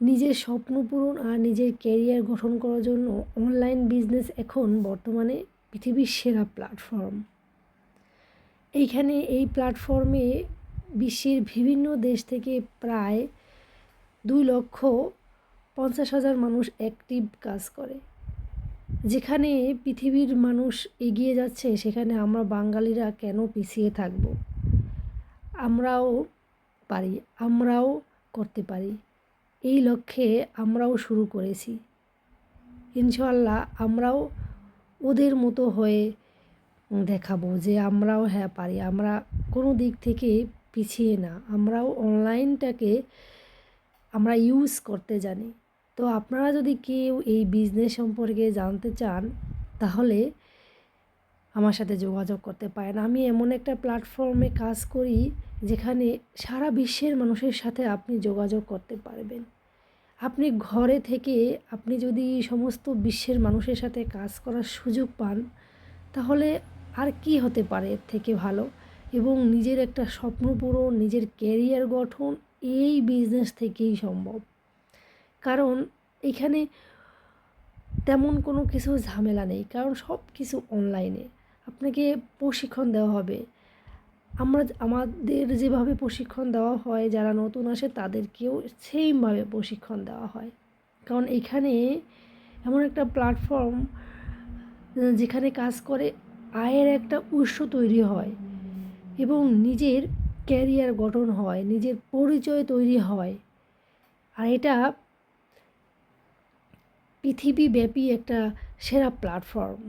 নিজের স্বপ্ন পূরণ আর নিজের ক্যারিয়ার গঠন করার জন্য অনলাইন বিজনেস এখন বর্তমানে পৃথিবীর সেরা প্ল্যাটফর্ম। এই প্ল্যাটফর্মে বিশ্বের বিভিন্ন দেশ থেকে প্রায় 2,50,000 মানুষ অ্যাক্টিভ কাজ করে। যেখানে পৃথিবীর মানুষ এগিয়ে যাচ্ছে, সেখানে আমরা বাঙালিরা কেন পিছিয়ে থাকব? আমরাও পারি, আমরাও করতে পারি। এই লক্ষ্যে আমরাও শুরু করেছি। ইনশাআল্লাহ আমরাও ওদের মতো হয়ে দেখাবো যে আমরাও হ্যাঁ পারি, আমরা কোনো দিক থেকে পিছিয়ে না, আমরাও অনলাইনটাকে আমরা ইউজ করতে জানি। তো আপনারা যদি কেউ এই বিজনেস সম্পর্কে জানতে চান, তাহলে আমার সাথে যোগাযোগ করতে পারেন। আমি এমন একটা প্ল্যাটফর্মে কাজ করি যেখানে সারা বিশ্বের মানুষের সাথে আপনি যোগাযোগ করতে পারবেন। আপনি ঘরে থেকে আপনি যদি সমস্ত বিশ্বের মানুষের সাথে কাজ করার সুযোগ পান, তাহলে আর কি হতে পারে এর থেকে ভালো? এবং নিজের একটা স্বপ্ন পূরণ, নিজের ক্যারিয়ার গঠন এই বিজনেস থেকেই সম্ভব। কারণ এখানে তেমন কোনো কিছু ঝামেলা নেই, কারণ সব কিছু অনলাইনে। আপনাকে প্রশিক্ষণ দেওয়া হবে। আমাদের যেভাবে প্রশিক্ষণ দেওয়া হয়, যারা নতুন আসে তাদেরকেও সেমভাবে প্রশিক্ষণ দেওয়া হয়। কারণ এখানে এমন একটা প্ল্যাটফর্ম যেখানে কাজ করে আয়ের একটা উৎস তৈরি হয় এবং নিজের ক্যারিয়ার গঠন হয়, নিজের পরিচয় তৈরি হয়। আর এটা পৃথিবীব্যাপী একটা সেরা প্ল্যাটফর্ম।